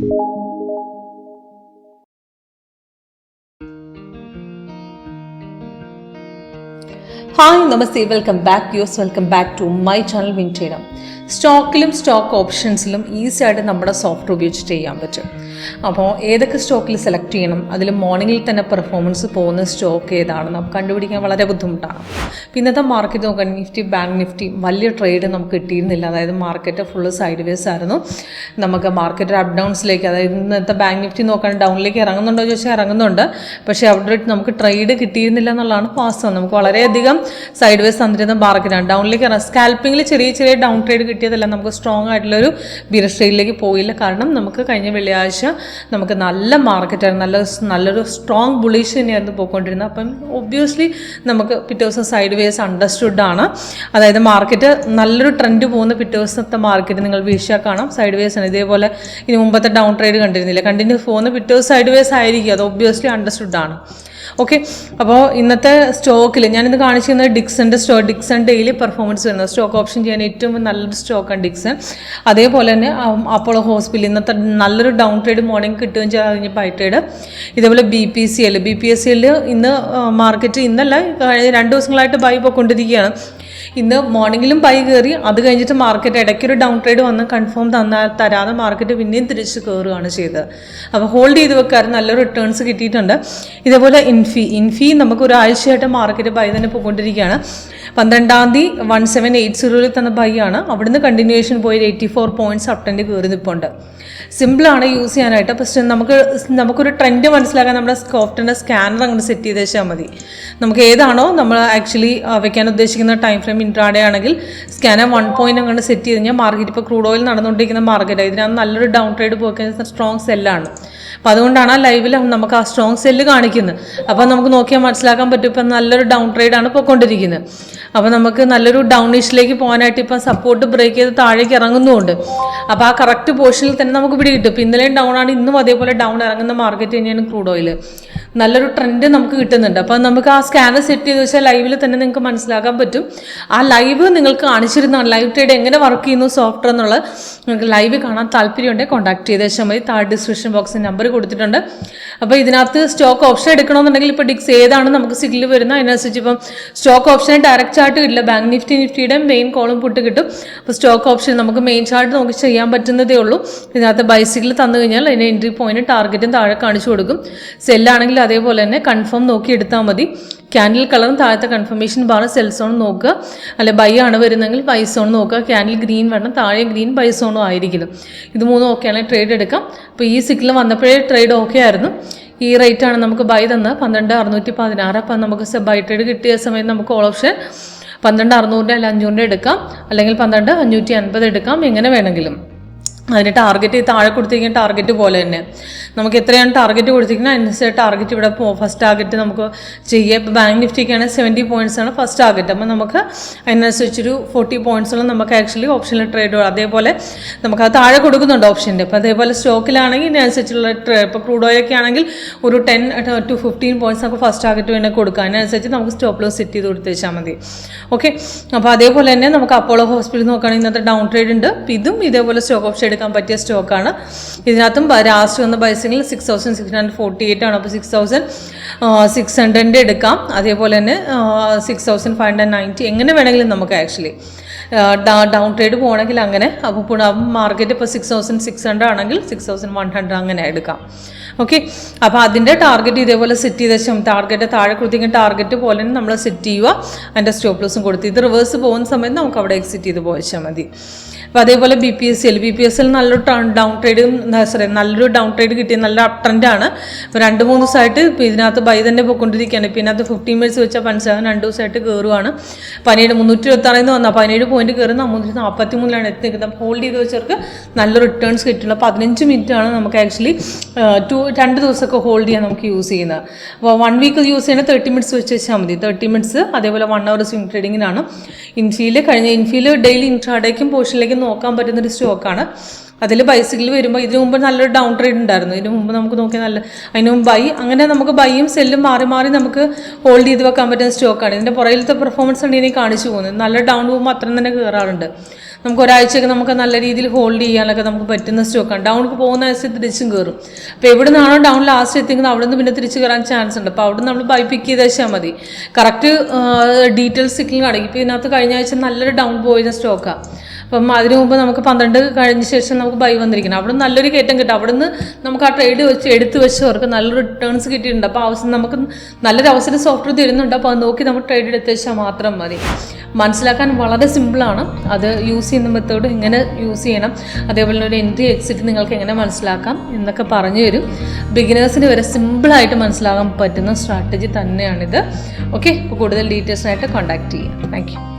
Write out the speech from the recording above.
Hi നമസ്തേ, welcome back to my channel Wintrader. സ്റ്റോക്കിലും stock ഓപ്ഷൻസിലും ഈസി ആയിട്ട് നമ്മുടെ സോഫ്റ്റ്വെയർ ഉപയോഗിച്ച് ചെയ്യാൻ പറ്റും. അപ്പോൾ ഏതൊക്കെ സ്റ്റോക്കിൽ സെലക്ട് ചെയ്യണം, അതിൽ മോർണിംഗിൽ തന്നെ പെർഫോമൻസ് പോകുന്ന സ്റ്റോക്ക് ഏതാണെന്ന് നമുക്ക് കണ്ടുപിടിക്കാൻ വളരെ ബുദ്ധിമുട്ടാണ്. ഇന്നത്തെ മാർക്കറ്റ് നോക്കാൻ നിഫ്റ്റി, ബാങ്ക് നിഫ്റ്റി വലിയ ട്രേഡ് നമുക്ക് കിട്ടിയിരുന്നില്ല. അതായത് മാർക്കറ്റ് ഫുള്ള് സൈഡ് വേസ് ആയിരുന്നു. നമുക്ക് മാർക്കറ്റ് അപ്പ് ഡൗൺസിലേക്ക്, അതായത് ഇന്നത്തെ ബാങ്ക് നിഫ്റ്റി നോക്കാൻ ഡൗണിലേക്ക് ഇറങ്ങുന്നുണ്ടോ ചോദിച്ചാൽ ഇറങ്ങുന്നുണ്ട്. പക്ഷേ അവിടെ നമുക്ക് ട്രേഡ് കിട്ടിയിരുന്നില്ല എന്നുള്ളതാണ് വാസ്തവം. നമുക്ക് വളരെയധികം സൈഡ് വേസ് തന്നിരുന്ന മാർക്കറ്റാണ്. ഡൗണിലേക്ക് ഇറങ്ങും. സ്കാൽപ്പിങ്ങിൽ ചെറിയ ഡൗൺ ട്രേഡ് കിട്ടിയതല്ല, നമുക്ക് സ്ട്രോങ് ആയിട്ടുള്ളൊരു ബിയറിഷ് ട്രേഡിലേക്ക് പോയില്ല. കാരണം നമുക്ക് കഴിഞ്ഞ വെള്ളിയാഴ്ച നമുക്ക് നല്ല മാർക്കറ്റായിരുന്നു, നല്ലൊരു സ്ട്രോങ് ബുള്ളിഷ് തന്നെയായിരുന്നു പോയിക്കൊണ്ടിരുന്നത്. അപ്പം ഒബ്വിയസ്ലി നമുക്ക് പിറ്റേ ദിവസം സൈഡ് വേസ് അണ്ടർസ്റ്റുഡ് ആണ്. അതായത് മാർക്കറ്റ് നല്ലൊരു ട്രെൻഡ് പോകുന്ന പിറ്റേ ദിവസത്തെ മാർക്കറ്റ് നിങ്ങൾ വീഴ്ച കാണാം, സൈഡ് വേസ് ആണ്. ഇതേപോലെ ഇനി മുമ്പത്തെ ഡൗൺ ട്രേഡ് കണ്ടിരുന്നില്ല, കണ്ടിന്യൂസ് പോകുന്ന പിറ്റേ ദിവസം സൈഡ് വേസ് ആയിരിക്കും. അത് ഒബ്വിയസ്ലി അണ്ടർസ്റ്റുഡ് ആണ്. ഓക്കെ, അപ്പോൾ ഇന്നത്തെ സ്റ്റോക്കിൽ ഞാനിന്ന് കാണിച്ചിരുന്നത് ഡിക്സൺ ഡെയിലി പെർഫോമൻസ് വരുന്നത് സ്റ്റോക്ക് ഓപ്ഷൻ ചെയ്യാൻ ഏറ്റവും നല്ലൊരു സ്റ്റോക്കാണ് ഡിക്സൺ. അതേപോലെ തന്നെ അപ്പോളോ ഹോസ്പിറ്റൽ ഇന്നത്തെ നല്ലൊരു ഡൗൺ ട്രേഡ് മോർണിംഗ് കിട്ടുകയും കഴിഞ്ഞ് ബൈ ട്രേഡ്. ഇതേപോലെ B P S C L ഇന്ന് മാർക്കറ്റ് ഇന്നല്ല കഴിഞ്ഞ 2 ദിവസങ്ങളായിട്ട് ബൈ പോയിക്കൊണ്ടിരിക്കുകയാണ്. ഇന്ന് മോർണിംഗിലും ബൈ കയറി, അത് കഴിഞ്ഞിട്ട് മാർക്കറ്റ് ഇടയ്ക്കൊരു ഡൗൺ ട്രേഡ് വന്ന് കൺഫേം തരാതെ മാർക്കറ്റ് പിന്നെയും തിരിച്ച് കയറുകയാണ് ചെയ്തത്. അപ്പോൾ ഹോൾഡ് ചെയ്ത് വെക്കാൻ നല്ലൊരു റിട്ടേൺസ് കിട്ടിയിട്ടുണ്ട്. ഇതേപോലെ ഇൻഫി നമുക്ക് ഒരാഴ്ചയായിട്ട് മാർക്കറ്റ് ബൈ തന്നെ പോയിക്കൊണ്ടിരിക്കുകയാണ്. 12-ാം തീയതി 1780 തന്ന ബൈ ആണ്. അവിടുന്ന് കണ്ടിന്യൂവേഷൻ പോയി 84 പോയിന്റ്സ് അപ് ട്രെൻഡ് കയറി നിൽപ്പുണ്ട്. സിമ്പിളാണ് യൂസ് ചെയ്യാനായിട്ട്. പക്ഷേ നമുക്കൊരു ട്രെൻഡ് മനസ്സിലാക്കാൻ നമ്മുടെ സ്കോഫ്റ്റിൻ്റെ സ്കാനർ അങ്ങോട്ട് സെറ്റ് ചെയ്ത് വെച്ചാൽ മതി. നമുക്ക് ഏതാണോ നമ്മൾ ആക്ച്വലി വെക്കാൻ ഉദ്ദേശിക്കുന്ന ടൈം ഫ്രെയിം ഇൻട്രാഡേ ആണെങ്കിൽ സ്കാനർ 1 പോയിന്റ് അങ്ങോട്ട് സെറ്റ് ചെയ്ത് കഴിഞ്ഞാൽ മാർക്കറ്റ് ഇപ്പോൾ ക്രൂഡ് ഓയിൽ നടന്നുകൊണ്ടിരിക്കുന്ന മാർക്കറ്റാണ്. ഇതിനകത്ത് നല്ലൊരു ഡൗൺ ട്രേഡ് പോയി കഴിഞ്ഞാൽ സ്ട്രോങ് സെല്ലാണ്. അപ്പോൾ അതുകൊണ്ടാണ് ആ ലൈവിൽ നമുക്ക് ആ സ്ട്രോങ് സെല്ല് കാണിക്കുന്നത്. അപ്പോൾ നമുക്ക് നോക്കിയാൽ മനസ്സിലാക്കാൻ പറ്റും ഇപ്പം നല്ലൊരു ഡൗൺ ട്രേഡാണ് പോയിക്കൊണ്ടിരിക്കുന്നത്. അപ്പോൾ നമുക്ക് നല്ലൊരു ഡൗണിഷിലേക്ക് പോകാനായിട്ട് ഇപ്പം സപ്പോർട്ട് ബ്രേക്ക് ചെയ്ത് താഴേക്ക് ഇറങ്ങുന്നുമുണ്ട്. അപ്പോൾ ആ കറക്റ്റ് പോർഷനിൽ തന്നെ നമുക്ക് പിടികിട്ടും. ഇപ്പോൾ ഇന്നലെയും ഡൗൺ ആണ്, ഇന്നും അതേപോലെ ഡൗൺ ഇറങ്ങുന്ന മാർക്കറ്റ് തന്നെയാണ് ക്രൂഡ് ഓയിൽ. നല്ലൊരു ട്രെൻഡ് നമുക്ക് കിട്ടുന്നുണ്ട്. അപ്പോൾ നമുക്ക് ആ സ്കാനർ സെറ്റ് ചെയ്ത് വെച്ചാൽ ലൈവിൽ തന്നെ നിങ്ങൾക്ക് മനസ്സിലാക്കാൻ പറ്റും. ആ ലൈവ് നിങ്ങൾക്ക് കാണിച്ചിരുന്നതാണ്, ലൈവ് ട്രേഡ് എങ്ങനെ വർക്ക് ചെയ്യുന്നു സോഫ്റ്റ്വെയർ എന്നുള്ളത്. നിങ്ങൾക്ക് ലൈവ് കാണാൻ താല്പര്യമുണ്ടെങ്കിൽ കോൺടാക്ട് ചെയ്ത് വെച്ചാൽ മതി. താഴെ ഡിസ്ക്രിപ്ഷൻ ബോക്സിൽ നമ്പർ കൊടുത്തിട്ടുണ്ട്. അപ്പോൾ ഇതിനകത്ത് സ്റ്റോക്ക് ഓപ്ഷൻ എടുക്കണമെന്നുണ്ടെങ്കിൽ ഇപ്പോൾ ഡിക്സ് ഏതാണ് നമുക്ക് സിഗ്നൽ വരുന്നത് അതിനനുസരിച്ച് ഇപ്പം സ്റ്റോക്ക് ഓപ്ഷൻ ഡയറക്റ്റ് ചാർട്ട് കിട്ടില്ല. ബാങ്ക് നിഫ്റ്റിയുടെ മെയിൻ കോളും പുട്ട് കിട്ടും. അപ്പോൾ സ്റ്റോക്ക് ഓപ്ഷൻ നമുക്ക് മെയിൻ ചാർട്ട് നോക്കി ചെയ്യാൻ പറ്റുന്നതേ ഉള്ളൂ. ഇതിനകത്ത് ബൈ സിഗ്നൽ തന്നു കഴിഞ്ഞാൽ അതിന് എൻട്രി പോയിന്റ് ടാർഗറ്റും താഴെ കാണിച്ചു കൊടുക്കും. സെല്ലാണെങ്കിൽ അതേപോലെ തന്നെ കൺഫേം നോക്കി എടുത്താൽ മതി. ക്യാൻഡിൽ കളറും താഴത്തെ കൺഫർമേഷൻ ബാർ സെൽ സോൺ നോക്കുക, അല്ലെ ബൈ ആണ് വരുന്നതെങ്കിൽ ബൈ സോൺ നോക്കുക. ക്യാൻഡിൽ ഗ്രീൻ വേണം, താഴെ ഗ്രീൻ ബൈ സോണും ആയിരിക്കും. ഇത് മൂന്നും ഓക്കെയാണെങ്കിൽ ട്രേഡ് എടുക്കാം. അപ്പോൾ ഈ സിഗ്നൽ വന്നപ്പോഴേ ട്രേഡ് ഓക്കെ ആയിരുന്നു. ഈ റേറ്റാണ് നമുക്ക് ബൈ തന്നത് 12,616. അപ്പം നമുക്ക് ബൈ ട്രേഡ് കിട്ടിയ സമയത്ത് നമുക്ക് ഓൾ ഓപ്ഷൻ 12,600 അല്ല 500 എടുക്കാം, അല്ലെങ്കിൽ 12,550 എടുക്കാം, എങ്ങനെ വേണമെങ്കിലും. അതിന് ടാർഗറ്റ് താഴെ കൊടുത്തിരിക്കുന്ന ടാർഗറ്റ് പോലെ തന്നെ നമുക്ക് എത്രയാണ് ടാർഗറ്റ് കൊടുത്തിരിക്കുന്നത് അതിനനുസരിച്ച് ടാർഗറ്റ് ഇവിടെ ഫസ്റ്റ് ടാർഗറ്റ് നമുക്ക് ചെയ്യാം. ഇപ്പോൾ ബാങ്ക് നിഫ്റ്റിക്കാണ് 70 പോയിന്റ്സ് ആണ് ഫസ്റ്റ് ടാർഗറ്റ്. അപ്പോൾ നമുക്ക് അതിനനുസരിച്ചൊരു 40 പോയിന്റ്സോളം നമുക്ക് ആക്ച്വലി ഓപ്ഷനിൽ ട്രേഡ്. അതേപോലെ നമുക്ക് അത് താഴെ കൊടുക്കുന്നുണ്ട് ഓപ്ഷൻ്റെ. അപ്പോൾ അതേപോലെ സ്റ്റോക്കിലാണെങ്കിൽ ഇതിനനുസരിച്ചുള്ള ട്രേഡ്. ഇപ്പോൾ ക്രൂഡ് ഓയിലൊക്കെ ആണെങ്കിൽ ഒരു 10 to 15 പോയിന്റ്സ് നമുക്ക് ഫസ്റ്റ് ടാർഗറ്റ് വേണമെങ്കിൽ കൊടുക്കാം. അതിനനുസരിച്ച് നമുക്ക് സ്റ്റോപ്പ് ലോസ് സെറ്റ് ചെയ്ത് കൊടുത്ത് വെച്ചാൽ മതി. ഓക്കെ, അപ്പോൾ അതേപോലെ തന്നെ നമുക്ക് അപ്പോളോ ഹോസ്പിറ്റൽ നോക്കുകയാണെങ്കിൽ ഇന്നത്തെ ഡൗൺ ട്രേഡ് ഉണ്ട്. ഇതും ഇതേപോലെ സ്റ്റോക്ക് ഓപ്ഷൻ എടുക്കാൻ പറ്റിയ സ്റ്റോക്കാണ്. ഇതിനകത്തും ലാസ്റ്റ് വന്ന ബൈസിങ്ങിൽ 6,648 ആണ്. അപ്പോൾ 6,600 എടുക്കാം. അതേപോലെ തന്നെ 6,590 എങ്ങനെ വേണമെങ്കിലും നമുക്ക് ആക്ച്വലി ഡൗൺ ട്രേഡ് പോകണമെങ്കിൽ അങ്ങനെ. അപ്പോൾ മാർക്കറ്റ് ഇപ്പോൾ 6,600 ആണെങ്കിൽ 6,100 അങ്ങനെ എടുക്കാം. ഓക്കെ, അപ്പോൾ അതിൻ്റെ ടാർഗറ്റ് ഇതേപോലെ സെറ്റ് ചെയ്ത ശേഷം ടാർഗറ്റ് താഴെ കൊടുത്തിരിക്കുന്ന ടാർഗറ്റ് പോലെ തന്നെ നമ്മൾ സെറ്റ് ചെയ്യുക. അതിൻ്റെ സ്റ്റോപ്പ് ലോസും കൊടുത്ത് ഇത് റിവേഴ്സ് പോകുന്ന സമയത്ത് നമുക്ക് അവിടെ എക്സിറ്റ് ചെയ്ത് പോയാൽ മതി. അപ്പോൾ അതേപോലെ ബി പി എസ് എൽ നല്ലൊരു നല്ലൊരു ഡൗൺ ട്രേഡ് കിട്ടിയ നല്ല അപ് ട്രെൻഡാണ്. ഇപ്പോൾ 2-3 ദിവസമായിട്ട് ഇപ്പോൾ ഇതിനകത്ത് ബൈ തന്നെ പോയിക്കൊണ്ടിരിക്കുകയാണ്. ഇപ്പോൾ ഇതിനകത്ത് 15 മിനിറ്റ്സ് വെച്ചാൽ മനസ്സിലാകും 2 ദിവസമായിട്ട് കയറുവാണ്. 326 വന്നാൽ 17 പോയിന്റ് കയറുന്ന 343 എത്തി നിൽക്കുന്നത്. ഹോൾഡ് ചെയ്ത് വെച്ചവർക്ക് നല്ല റിട്ടേൺസ് കിട്ടുള്ളൂ. 15 മിനിറ്റാണ് നമുക്ക് ആക്ച്വലി 2 ദിവസമൊക്കെ ഹോൾഡ് ചെയ്യാൻ നമുക്ക് യൂസ് ചെയ്യുന്നത്. അപ്പോൾ 1 വീക്ക് യൂസ് ചെയ്യുന്നത് 30 മിനിറ്റ്സ് വെച്ച് വെച്ചാൽ മതി. 30 മിനിറ്റ്സ് അതേപോലെ 1 അവർ സ്വിംഗ് ട്രേഡിങ്ങിനാണ്. ഇൻഫിയിൽ ഡെയിലി ഇൻട്രാഡേക്കും പോർഷനിലേക്കും നോക്കാൻ പറ്റുന്നൊരു സ്റ്റോക്കാണ്. അതിൽ ബൈസിക്കിൾ വരുമ്പോൾ ഇതിനു മുമ്പ് നല്ലൊരു ഡൗൺ ട്രേഡ് ഉണ്ടായിരുന്നു. ഇതിനു മുമ്പ് നമുക്ക് നോക്കിയാൽ അതിന് മുമ്പ് ബൈ, അങ്ങനെ നമുക്ക് ബൈയും സെല്ലും മാറി നമുക്ക് ഹോൾഡ് ചെയ്ത് വെക്കാൻ പറ്റുന്ന സ്റ്റോക്കാണ്. ഇതിൻ്റെ പുറകിലത്തെ പെർഫോമൻസ് ഉണ്ട് ഇനി കാണിച്ചു പോകുന്നത്. നല്ല ഡൗൺ പോകുമ്പോൾ അത്രയും തന്നെ കയറാറുണ്ട്. നമുക്ക് ഒരാഴ്ചയൊക്കെ നമുക്ക് നല്ല രീതിയിൽ ഹോൾഡ് ചെയ്യാനൊക്കെ നമുക്ക് പറ്റുന്ന സ്റ്റോക്കാണ്. ഡൗണിൽ പോകുന്ന ആഴ്ച തിരിച്ചും കയറും. അപ്പോൾ എവിടെ നിന്നാണോ ഡൗൺ ലാസ്റ്റ് എത്തിക്കുന്നത് അവിടെ നിന്ന് പിന്നെ തിരിച്ച് കയറാൻ ചാൻസ് ഉണ്ട്. അപ്പോൾ അവിടെ നമ്മൾ ബൈ പിക്ക് ചെയ്ത് വെച്ചാൽ മതി. കറക്റ്റ് ഡീറ്റെയിൽസ് സിഗ്നൽ അടങ്ങി. ഇപ്പോൾ ഇതിനകത്ത് കഴിഞ്ഞ ആഴ്ച നല്ലൊരു ഡൗൺ പോയിരുന്ന സ്റ്റോക്കാണ്. അപ്പം അതിന് മുമ്പ് നമുക്ക് 12 കഴിഞ്ഞ ശേഷം നമുക്ക് ബൈ വന്നിരിക്കണം. അവിടെ നല്ലൊരു കയറ്റം കിട്ടും. അവിടെ നിന്ന് നമുക്ക് ആ ട്രേഡ് വെച്ച് എടുത്ത് വെച്ചവർക്ക് നല്ലൊരു റിട്ടേൺസ് കിട്ടിയിട്ടുണ്ട്. അപ്പോൾ അവസരം നമുക്ക് നല്ലൊരു അവസരം സോഫ്റ്റ്വെയർ തരുന്നുണ്ട്. അപ്പോൾ അത് നോക്കി നമ്മൾ ട്രേഡ് എടുത്ത് വെച്ചാൽ മാത്രം മതി. മനസ്സിലാക്കാൻ വളരെ സിമ്പിളാണ്. അത് യൂസ് ചെയ്യുന്ന മെത്തേഡ് എങ്ങനെ യൂസ് ചെയ്യണം, അതേപോലെ ഒരു എൻട്രി എക്സിറ്റ് നിങ്ങൾക്ക് എങ്ങനെ മനസ്സിലാക്കാം എന്നൊക്കെ പറഞ്ഞു തരും. ബിഗിനേഴ്സിന് വരെ സിമ്പിളായിട്ട് മനസ്സിലാകാൻ പറ്റുന്ന സ്ട്രാറ്റജി തന്നെയാണിത്. ഓക്കെ, അപ്പോൾ കൂടുതൽ ഡീറ്റെയിൽസിനായിട്ട് കോൺടാക്ട് ചെയ്യാം. Thank you.